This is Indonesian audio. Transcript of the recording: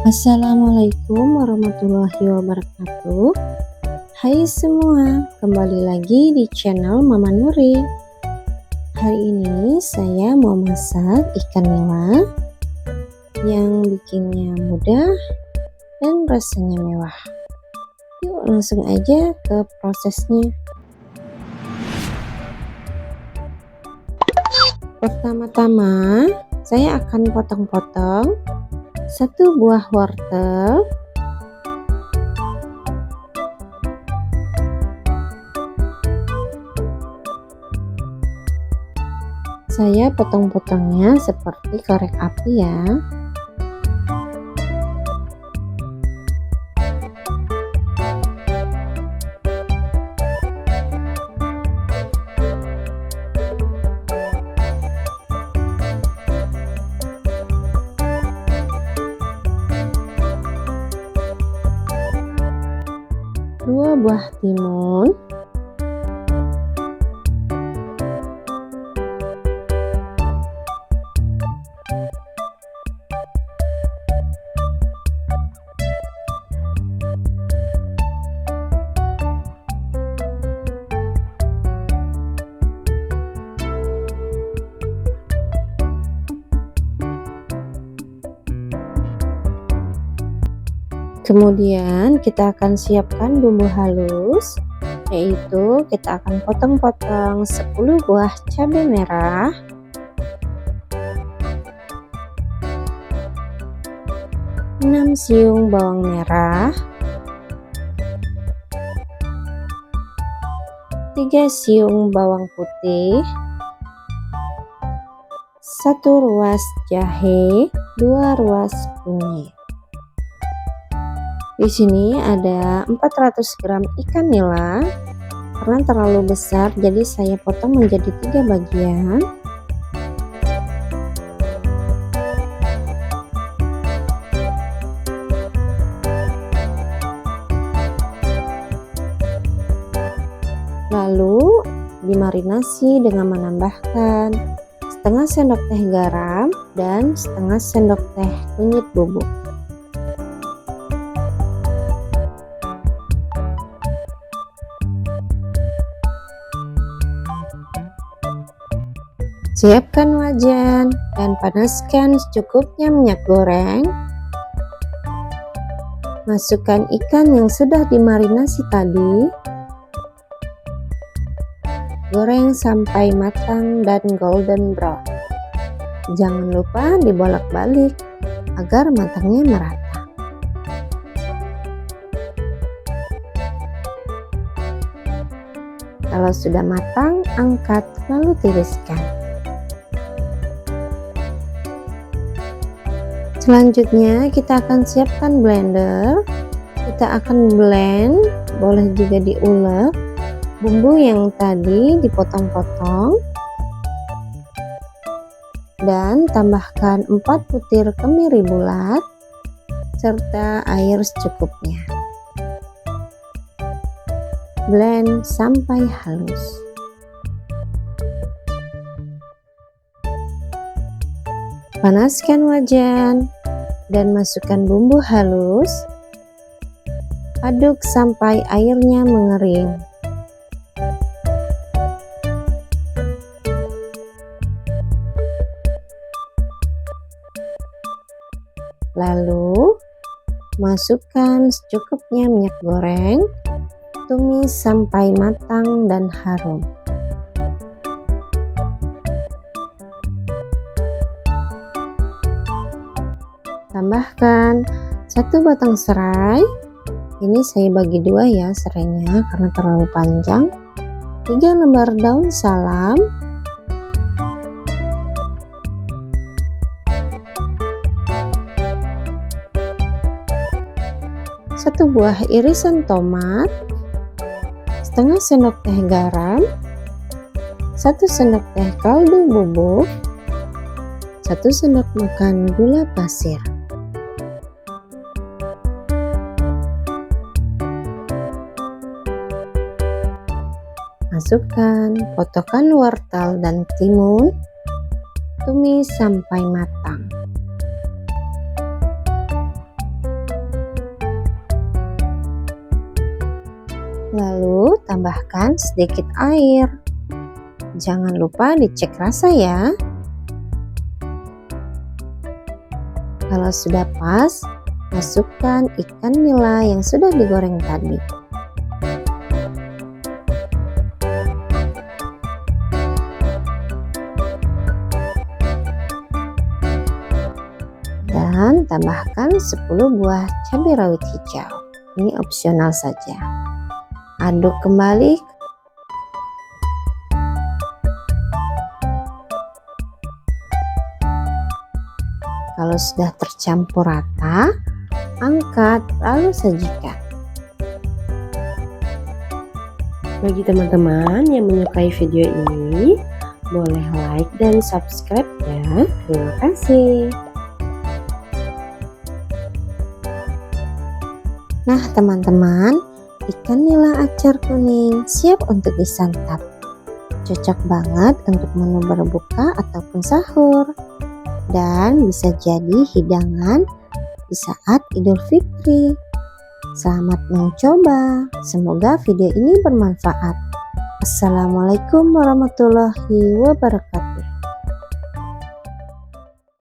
Assalamualaikum warahmatullahi wabarakatuh. Hai semua, kembali lagi di channel Mama Nuri. Hari ini saya mau masak ikan nila yang bikinnya mudah dan rasanya mewah. Yuk langsung aja ke prosesnya. Pertama-tama saya akan potong-potong satu buah wortel, saya potong-potongnya seperti korek api ya. Dua buah timun, kemudian kita akan siapkan bumbu halus, yaitu kita akan potong-potong 10 buah cabai merah, 6 siung bawang merah, 3 siung bawang putih, 1 ruas jahe, 2 ruas kunyit. Di sini ada 400 gram ikan nila. Karena terlalu besar, jadi saya potong menjadi 3 bagian. Lalu dimarinasi dengan menambahkan setengah sendok teh garam dan setengah sendok teh kunyit bubuk. Siapkan wajan dan panaskan secukupnya minyak goreng. Masukkan ikan yang sudah dimarinasi tadi. Goreng sampai matang dan golden brown. Jangan lupa dibolak-balik agar matangnya merata. Kalau sudah matang, angkat lalu tiriskan. Selanjutnya kita akan siapkan blender. Kita akan blend, boleh juga diulek, bumbu yang tadi dipotong-potong dan tambahkan 4 butir kemiri bulat serta air secukupnya. Blend sampai halus. Panaskan wajan dan masukkan bumbu halus. Aduk sampai airnya mengering. Lalu masukkan secukupnya minyak goreng. Tumis sampai matang dan harum. Tambahkan 1 batang serai. Ini saya bagi 2 ya serainya karena terlalu panjang. 3 lembar daun salam, 1 buah irisan tomat, setengah sendok teh garam, 1 sendok teh kaldu bubuk, 1 sendok makan gula pasir. Masukkan potongan wortel dan timun, tumis sampai matang. Lalu tambahkan sedikit air. Jangan lupa dicek rasa ya. Kalau sudah pas, masukkan ikan nila yang sudah digoreng tadi. Dan tambahkan 10 buah cabai rawit hijau. Ini opsional saja. Aduk kembali. Kalau sudah tercampur rata, angkat lalu sajikan. Bagi teman-teman yang menyukai video ini, boleh like dan subscribe ya. Terima kasih. Nah teman-teman, ikan nila acar kuning siap untuk disantap. Cocok banget untuk menu berbuka ataupun sahur. Dan bisa jadi hidangan di saat Idul Fitri. Selamat mencoba. Semoga video ini bermanfaat. Assalamualaikum warahmatullahi wabarakatuh.